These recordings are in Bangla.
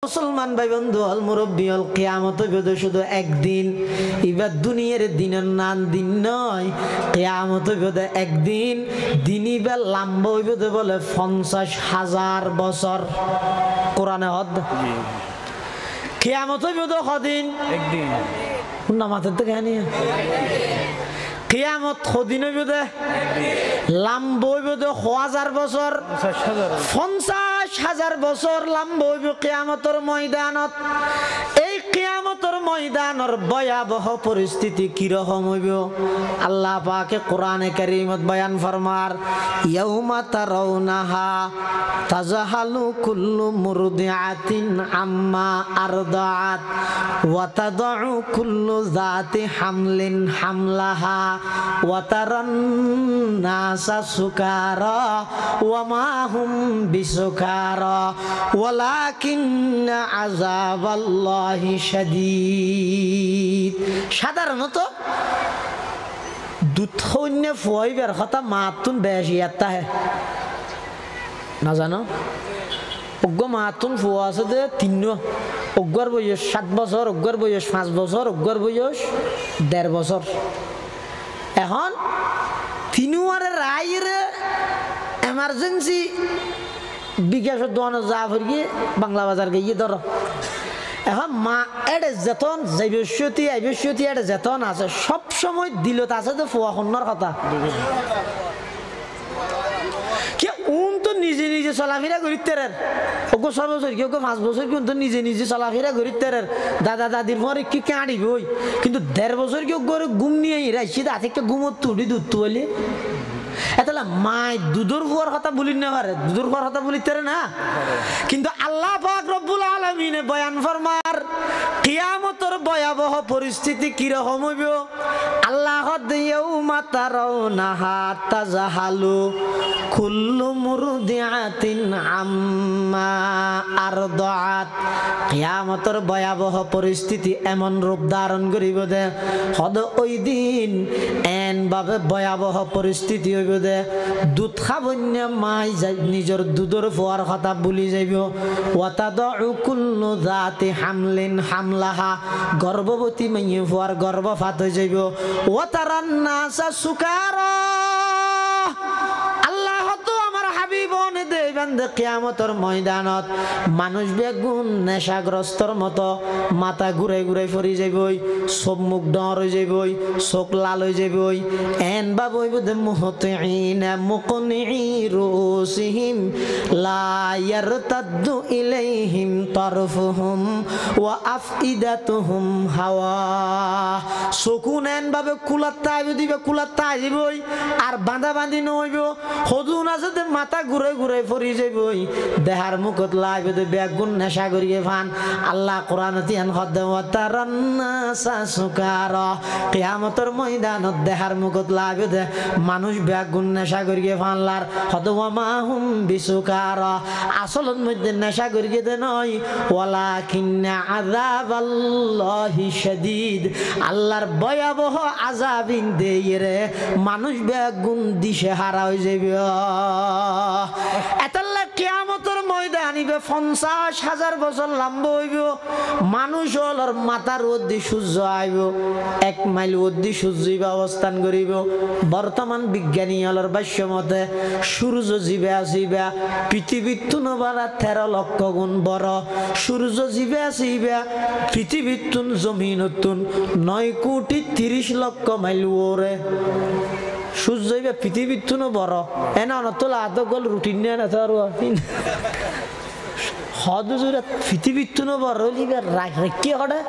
মুসলমান ভাই বন্ধু হল মুরব্বী হল কিয়ামত হইবে শুধু একদিন এবার দুনিয়ার দিনের নাম দিন নয় কিয়ামত হইবে একদিন দিনই বা লম্বা হইবে বলে 50,000 বছর কোরআনে হদ কিয়ামত হইবে কদিন একদিন না মাথার থেকে নিয়ে কিয়ামত কদিন হইবে লম্বা হইবে 1000 বছর 50,000 বছর লম্বা হইবে কিয়ামতের ময়দানত এই কিয়ামতের ময়দানের ভয়াবহ পরিস্থিতি কি রকম হইব আল্লাহ পাকে কোরআনে কারীমত বয়ান ফরমার ইয়াউমা তারাউনাহা তাজহালু কুল্লু মুরদিআতিন আম্মা আরদাআত ওয়া তাদউ কুল্লু যাতি হামলিন হামলাহা ওয়া তারান নাসা সুকারা ওয়া মা হুম বিসুকারা ওয়ালাকিন্না আযাবাল্লাহি শাদীদ সাধারণত দুধ হইনে ফুয়াইবার কথা মাতুন বেশি একটা হে না জানো অজ্ঞ মাতুন ফুয়া আছে যে 3 অজ্ঞর বয়স 7 বছর অজ্ঞর বয়স 5 বছর অজ্ঞর বয়স 1.5 বছর এখন তিনুয়ারে রায়ের এমার্জেন্সি বিকাশ দোয়ানো যা ফিরিয়ে বাংলা বাজার গিয়ে ধরো এখন মা এডে যেতন জৈবস্যতি আইবস্যতি এডে যেতন আছে সব সময় দিলত আছে তো ফুয়া খন্নর কথা কি উন তো নিজে নিজে চলাফেরা করিতে রে ওগো 6 বছর কি ওগো 5 বছর কিন্তু নিজে নিজে চলাফেরা করিতে রে দাদা দাদির পরে কি কাঁড়িব ওই কিন্তু 1.5 বছর কি ওগো ঘুম নিয়ে রাইছি দা থেকে ঘুমত তুড়ি দুধ তুলে এতলা মাই দুধর ফুয়ার কথা বলি না পারে দুধর ফুয়ার কথা বলিতে না কিন্তু আল্লাহ পাক রব্বুল আলামিনে বয়ান ফরমার কিয়ামতের ভয়াবহ পরিস্থিতি কি রকম হইব আল্লাহ ইয়াউমা তারাউনাহা তাজহালু কুল্লু মুরদিআতিন আম্মা আরদাআত কিয়ামতের ভয়াবহ পরিস্থিতি এমন রূপ ধারণ করিব যে হদ ওই দিন এন ভাবে ভয়াবহ পরিস্থিতি হইব যে দুধ খাবন্যা মাই নিজের দুধের ফুয়ার কথা ভুলি যাইব ওয়া তাদউ কুল্লু যাতি হামলিন হামলাহা গর্ভবতী মাইয়ে ফুয়ার গর্ভপাত হয়ে যাইব ওয়া তারান নাসা সুকারা আল্লাহ তো আমার হাবিব নে দেবেন যে কিয়ামতের ময়দানত মানুষ বেগুন নেশাগ্রস্তর মতো মাথা ঘুরে ঘুরে পড়ি যাইবই সব মুখ ডর হয়ে যাইবই চোখ লাল হয়ে যাইবই এন বাবই বুদে মুহতিইনা মুকনি রুসিহিম লা ইয়ারতাদ্দু ইলাইহিম তারফুহুম ওয়া আফইদাতুহুম হাওয়া সুকুন এন বাবে কুলাত্তা দিবে কুলাত্তা আইবই আর বাঁধা বাঁধি নইব হদুন আছে তে মাথা ঘুরে ঘুরে পড়ি যাইবই দেহার মুখত লাইবে দে বেগুন নেশা করিয়ে ফান আল্লাহ কোরআনতি আন খদ ওয়া তারান্নাসা সুকারা কিয়ামতের ময়দানত দেহার মুখত লাইবে দে মানুষ বেগুন নেশা করিয়ে ফানলার হদ ওয়া মা হুম বিসুকারা আসলত মধ্যে নেশা করিয়ে দে নয় ওয়ালাকিন্না আযাবাল্লাহি শাদীদ আল্লাহর ভয়াবহ আযাবিন দেইরে মানুষ বেগুন দিশে হারা হয়ে যাবে এতলা কিয়ামতের ময়দানিবে 50,000 বছর লম্বা হইব মানুষ হলর মাথার অর্ধি সূর্য আইব 1 মাইল অর্ধি সূর্য অবস্থান করিব বর্তমান বিজ্ঞানী হলর ভাষ্য মতে সূর্য জীবে আসিবা পৃথিবীর তুলনায় 13 লক্ষ গুণ বড় সূর্য জীবে আসিবা পৃথিবীর তুন জমিনতুন 9 কোটি 30 লক্ষ মাইল ওরে সূর্য পৃথিবীর তুন বড় এনা তোলা আদ গল রুটিন নিয়ে না তোর হদ জুড়ে পৃথিবীর তুন বড় লিবে রাখিয়ে কটা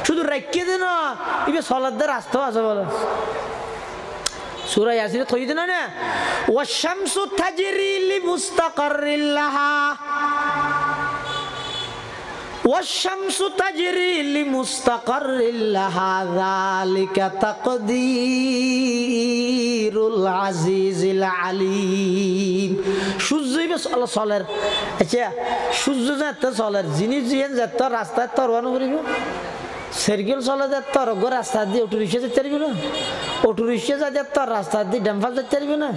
শুধু রাখিয়ে দে না ইবে সলাদের রাস্তা আছে বলে সূরা ইয়াসিনে থই দেনা না ওয়াশ-শামসু তাজরি লিমুস্তাকাররিল লাহা ওয়াশ-শামসু তাজরি লিমুস্তাকাররিল লাহা যালিকা তাকদীরুল আজিজিল আলীম সূর্য চলের আচ্ছা সূর্য যাতে চলের জিনিস যেন যাতে রাস্তায় তরবানো করিব সাইকেল চলে যে তোর রাস্তা দিয়ে অটো রিক্সা যেতে পারবি না, অটো রিক্সা যাতে তোর রাস্তা দিয়ে ড্যাম্পার যেতে পারবি না,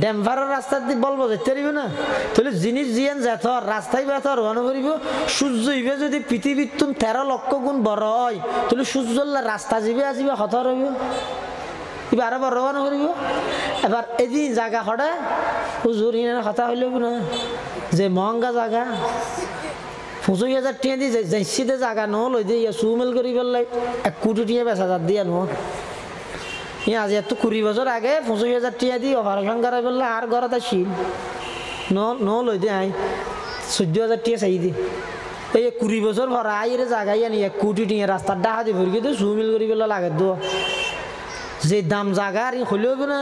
ড্যাম্পারের রাস্তা দিয়ে বলবো যেতে পারবি না। তাহলে জিনিস জিয়ান যা তোর রাস্তায় বা তোর রওনা করিব। সূর্য ইবে যদি পৃথিবীর তুম 13 লক্ষ গুণ বড় হয়, তাহলে সূর্যর রাস্তা যাবে আসবে হত রইব, এবার আরো বড় রওনা করিব। এবার এদিন জায়গা হঠাৎ হুজুর ইনার কথা হইল না যে মহঙ্গা জায়গা 25,000 টাকা দিয়ে যাইছিতে জায়গা নহল ওই দিয়ে সুমেল করি পেলাই 1 কোটি টাকা বেচা যার দিয়ে নো আজ এত 20 বছর আগে 25,000 টাকা দিয়ে অপারেশন করাই পেলে আর ঘরত আসিল নহল ওই দিয়ে আই 14,000 টাকা চাই দি এই 20 বছর ভরা আইরে জায়গায় আনি 1 কোটি টাকা রাস্তার ডাহা দিয়ে ভরি দিয়ে সুমেল করি পেলে লাগে দো যে দাম জায়গা আর হইলেও না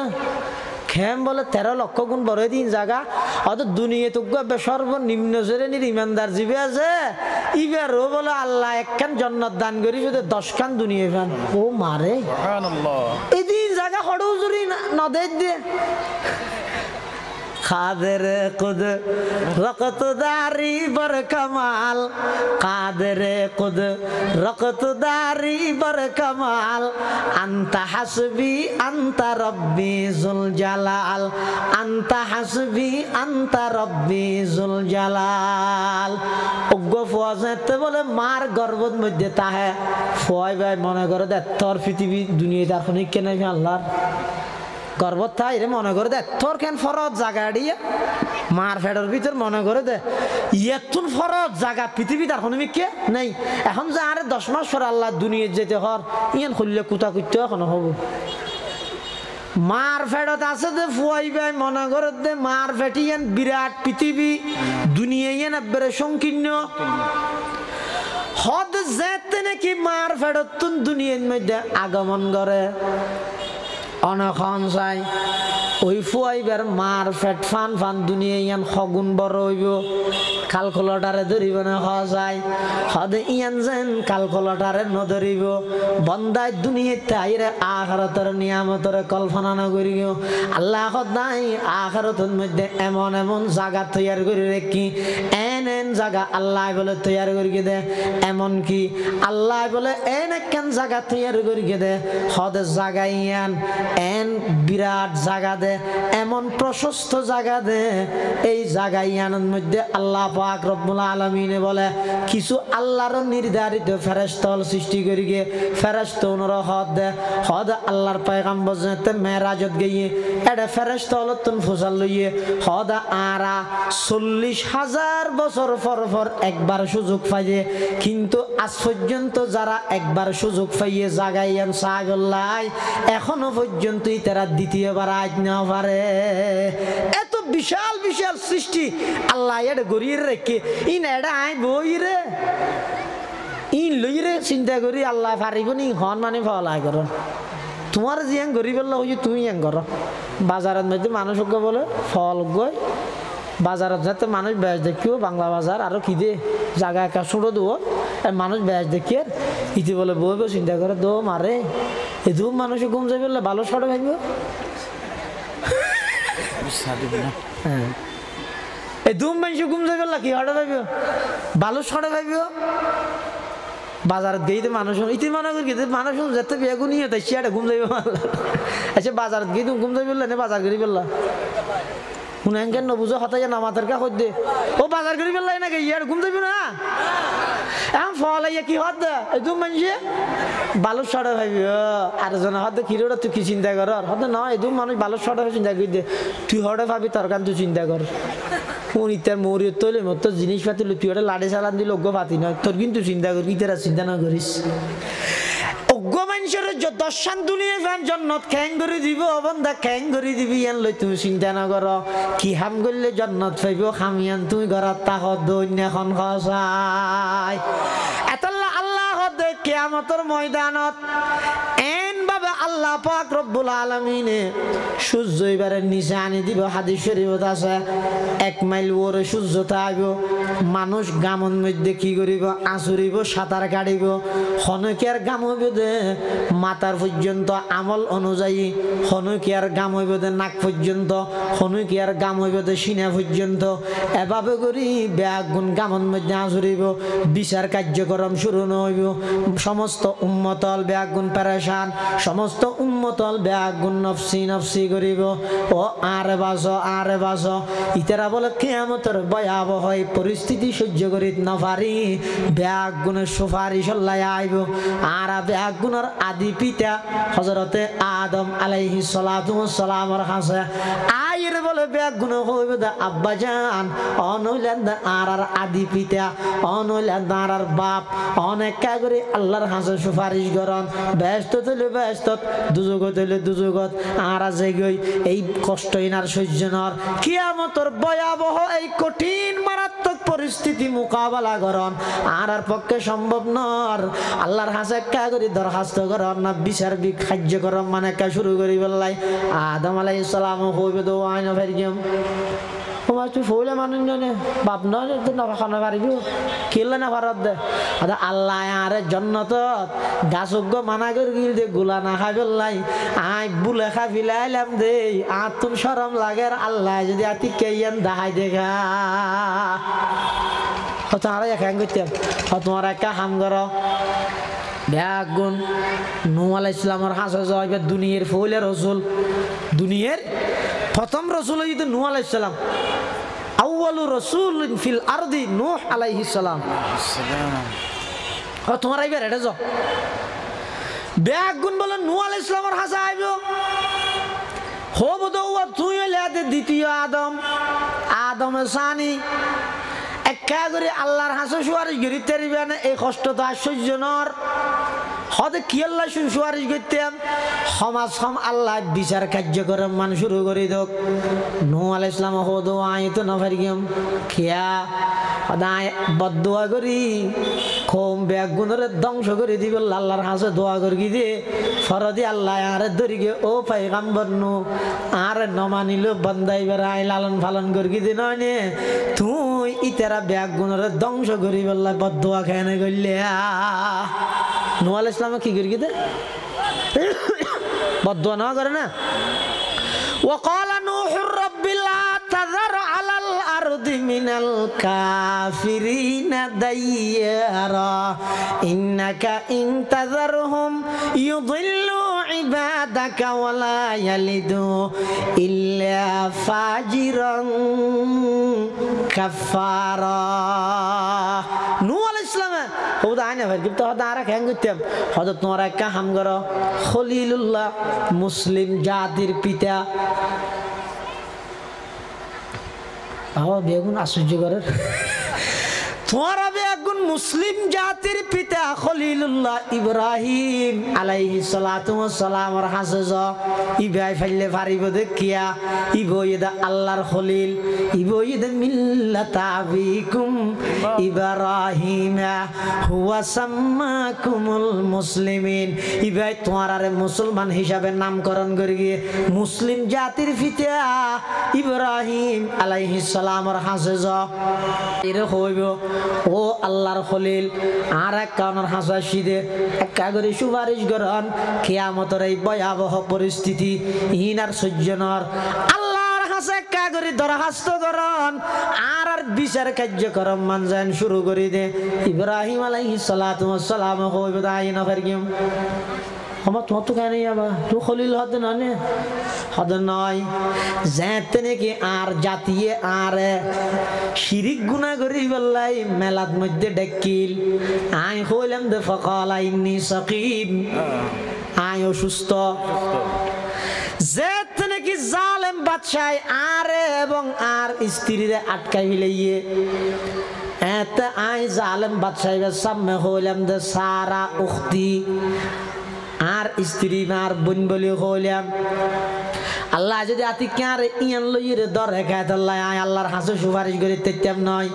খেম বলে 13 লক্ষ গুণ বড় দিন জায়গা অত দুনিয়া তো সর্বনিম্ন শ্রেণীর ইমানদার জীবে আছে ইবারও বলে আল্লাহ একখান জান্নাত দান করি শুধু 10 খান দুনিয়া ফান ও মারে সুবহানাল্লাহ এই দিন জায়গা হড় হুজুরি নদের দিয়ে কাদের কুদ রকত দারি বর কামাল কাদের কুদ রকত দারি বর কামাল আনতা হাসবি আনতা রব্বি জুল জালাল আনতা হাসবি আনতা রব্বি জুল জালাল ওগো ফওয়াজতে বলে মার গর্ভর মধ্যে তাহে ফয় ভাই মনে করে দে তোর পৃথিবী দুনিয়া তার কোন কেন আল্লাহর গর্বত থাই রে মনে করে দে তোর কেন ফরজ জায়গা দিয়ে মার ফেডার ভিতর মনে করে দে ইয়েতুন ফরজ জায়গা পৃথিবী তার কোনো মিকে নেই এখন যে আরে 10 মাস পর আল্লাহ দুনিয়া যেতে হর ইয়ান খুললে কুতা করতে এখন হব মার ফেডত আছে দে ফুয়াই ভাই মনে করে দে মার ফেটিয়ান বিরাট পৃথিবী দুনিয়া ইয়ান একবারে সংকীর্ণ হদ যেতে নাকি মার ফেডত তুন দুনিয়ার মধ্যে আগমন করে অনখন চাই ওই ফুয়াইবার মার ফেট ফান ফান দুনিয়া ইয়ান সগুন বড় হইব কালকলটারে ধরিব না হওয়া যায় হদে ইয়ান যেন কালকলটারে নধরিব বন্দায় দুনিয়াতে আইরে আখারতর নিয়ামতরে কল্পনা না করিব আল্লাহ নাই আখারতের মধ্যে এমন এমন জায়গা তৈয়ার করে রেখি এন জায়গা আল্লাহ বলে তৈয়ার করিয়ে দে এমন কি আল্লাহ বলে এন একখান জায়গা তৈয়ার করিয়ে দে হদে জায়গা ইয়ান এন বিরাট জায়গা দে এমন প্রশস্ত জায়গা দে এই জায়গা ইয়ানের মধ্যে আল্লাহ পাক রব্বুল আলামিনে বলে কিছু আল্লাহর নির্ধারিত ফেরেশতা সৃষ্টি করিয়ে ফেরেশতা ওনরা হদ আল্লাহর পয়গম্বর যেতে মেরাজত গিয়ে এটা ফেরেশতা হলতুন ফুসাল লইয়ে হদ আরা 40,000 বছর পর একবার সুযোগ পাইয়ে কিন্তু আজ পর্যন্ত যারা একবার সুযোগ পাইয়ে জাগাইয়ান সাগল্লাই এখনো পর্যন্ত তারা দ্বিতীয়বার আজ না পারে এত বিশাল বিশাল সৃষ্টি আল্লাহ এটা গড়িয়ে রেখে ইন এটা আই বই রে ইন লই রে চিন্তা করি আল্লাহ পারিব নি হন মানে ফলাই কর তোমার জিয়াং গরিব আল্লাহ হইছে তুমি ইয়াং করো বাজারের মধ্যে মানুষ বলে ফল গই বাজারত যাতে মানুষ বেশ দেখিও বাংলা বাজার আরো কি দে জায়গা একা ছোটো দেবো মানুষ বেশ দেখি আর ইতি বলে বইব চিন্তা করে দো মারে এ দু মানুষ ঘুম যাই বললে ভালো সরে ভাবব হ্যাঁ এই দু মানুষ ঘুম যাই বললা কি হরে ভাবব ভালো সরে ভাবব বাজারত গিয়ে মানুষ ইতি মনে করি মানুষ যেতে বেগুনি তাই সিয়াটা ঘুম যাইব আচ্ছা বাজারত গিয়ে তুমি ঘুম যাই বললে না বাজার করি বললা উনাঙ্কেন নবুঝো হতাইয়া নামাতের কা হদ্দে ও বাজার করি পেলাই নাকি ইয়ার ঘুম যাবি না এখন ফল আইয়া কি হদ দু মানুষে বালু সড়ে ভাবি আর জন হদ কিরোটা তুই কি চিন্তা কর হদ না এদু মানুষ বালু সড়ে চিন্তা করি দে তুই হরে ভাবি তোর কান তুই চিন্তা কর কোন ইতার মৌরি তৈলে মোর তোর জিনিসপাতি তুই ওটা লাড়ি চালান দিল অজ্ঞ পাতি নয় তোর কিন্তু চিন্তা করি ইতারা চিন্তা না করিস অজ্ঞ মানুষের দশান দুনিয়া ফ্যান জন্নত খ্যাং করে দিব বন্ধা খ্যাং করে দিবি ইয়ান লই তুমি চিন্তা না কর কি হাম করলে জন্নত পাইব খামিয়ান তুমি ঘরত তাহত দৈন্যখন খসাই এতলা আল্লাহ দে কিয়ামতের ময়দানত এন ভাবে আল্লাহ পাক রব্বুল আলামিনে সূর্য এবারে নিচে আনি দিব। হাদিস শরীফত আছে 1 মাইল ওরে সূর্য থাকব, মানুষ গামন মধ্যে কি করিব, আঁচুরিব, সাঁতার কাটিব। হনকিয়ার গাম হইব দে মাথার পর্যন্ত আমল অনুযায়ী, হনকিয়ার গাম হইব দে নাক পর্যন্ত, হনকিয়ার গাম হইব দে সিনা পর্যন্ত। এভাবে করি ব্যাগুন গামন মধ্যে আঁচুরিব, বিচার কার্যক্রম শুরু হইব। সমস্ত উম্মতল ব্যাগুন পেরেশান, সমস্ত উম্মতল ব্যাগুন নফসি নফসি করিব। ও আরে বাস ইতারা বলে কিয়ামতের ভয়াবহ এই পরিস্থিতি সহ্য করিত না পারি, ব্যাগুনের সুপারিশ আল্লাহ আইব। আর ব্যাগুনের আদি পিতা হযরতে আদম আলাইহিস সালাতু ওয়াস সালামের কাছে আইরে বলে ব্যাগুন হইব দা আব্বা জান, অনইলেন দা আর আদি পিতা, অনইলেন আর বাপ। অনেক করে আল্লাহর কাছে সুপারিশ করন, ব্যস্ত হইলে ব্যস্ত, দুজগত হইলে দুজগত। আর যে গই এই কষ্টহীন আর সহ্যনর কিয়ামতের ভয়াবহ এই কঠিন মারাত্মক পরিস্থিতি মোকাবেলা করন আর পক্ষে সম্ভব নর। আল্লাহর কাছে কা করে দরখাস্ত করন না বিচার কার্যক্রম মানে কা শুরু করি বললাই। আদম আলাইহিস সালাম হইবে তো আইন ফেরগিম তোমার তুই ফইলে মানুষ জানে বাপ নয় না খানা পারিব খেললে না ভারত দে। আল্লাহ আরে জন্নত গাছজ্ঞ মানা করে গিল দে গুলা না খাই বললাই। আই বুলে খা ফিলাইলাম দে আর তুম সরম লাগে। আল্লাহ যদি আতি কেয়ান দাহাই দেখা তোমার এক করতাম তোমার একটা হাম কর ব্যাগুন নূহ আলাইহিস সালামের হাসে যাইবে দুনিয়ার ফইলে রসুল, দুনিয়ার প্রথম রসুল হইতে নূহ আলাইহিস সালাম। আউয়ালু রাসূলিন ফিল আরদি নূহ আলাইহিস সালাম। তোমার আইবে রেডে যাও ব্যাগুন বলে নূহ আলাইহিস সালামের হাসে আইব হব দৌয়া তুই হইলে দ্বিতীয় আদম, আদমের সানি একা করে আল্লাহর হাসে সুয়ারিশ গরিতে পারিবে না। এই কষ্ট তো আশ্চর্যনর হতে কি আল্লাহ সুয়ারিশ করতাম সমাজ সম আল্লাহ বিচার কার্যক্রম মান শুরু করে দোক। নূহ আলাইহিস সালাম হদ আই তো না পারিম খেয়া সদায় বদদোয়া করি কম ব্যাগুনের ধ্বংস করে দিব। আল্লাহর হাসে দোয়া করি দে ফরদি আল্লাহ আরে ধরিগে ও পয়গম্বর নূহ আর নমানিল বন্দাই বেড়াই লালন পালন করি দে নয় নে তুই ইতারা ব্যাগুনের ধ্বংস করি বললা বদদোয়া খেয়ে করলে। নূহ আলাইহিস সালাম কি করি দে বদদোয়া না করে না। وقال نوح رب لا تذر على الأرض من الكافرين ديارا إنك إن تذرهم يضلوا عبادك ولا يلدوا إلا فاجرا كفارا। নূহ আলাইহিস সালাম হদা আইনা ভাই কিন্তু হদা আর কেন করতাম হদা তোমার একটা হাম করো খলিলুল্লাহ মুসলিম জাতির পিতা। বেগুন আশ্চর্য করে তোমার বেগুন মুসলিম জাতির পিতা খলিলুল্লাহ ইব্রাহিম আলাইহিস সালাতু ওয়াস সালামের হাসে ইবাই ফাইলে পারিব দেখিয়া ইবইদা আল্লাহর খলিল ইবইদা মিল্লাত আবিকুম ইব্রাহিম হুয়া সাম্মাকুমুল মুসলিমিন। ইবাই তোমার আরে মুসলমান হিসাবে নামকরণ করি গিয়ে মুসলিম জাতির পিতা ইব্রাহিম আলাইহিস সালামের হাসে এর হইব ও আল্লাহর খলিল। আর এক কারণের হাসা সিদে একা করে সুপারিশ করন কিয়ামতের এই ভয়াবহ পরিস্থিতি ইনার সহ্যনর আল্লাহর হাসে একা করে দরখাস্ত করন আর বিচার কার্যক্রম মানজান শুরু করে দে। ইব্রাহিম আলাইহিস সালাতু ওয়াস সালাম হইবে দাই না ফেরগিম আমার তোমার তো কেন যাবা তুই খলিল হতে নয় হতে নয় যেতে নাকি আর জাতিয়ে আর শিরিক গুনাহ করি বললাই মেলাত মধ্যে ডাকিল আই হইলাম দে ফাকালা ইন্নী সাকিম আই অসুস্থ। যেতে নাকি জালেম বাদশাহ আর এবং আর স্ত্রীরে আটকাই ফেলাইয়ে এতে আই জালেম বাদশাহের সামনে হইলাম দে সারা উখতি আর স্ত্রী আর বোন বলি হইলাম। আল্লাহ যদি আতি কার ইয়ান লইরে দর রেখায় আল্লাহ আল্লাহর হাসে সুপারিশ করে তেতাম নয়।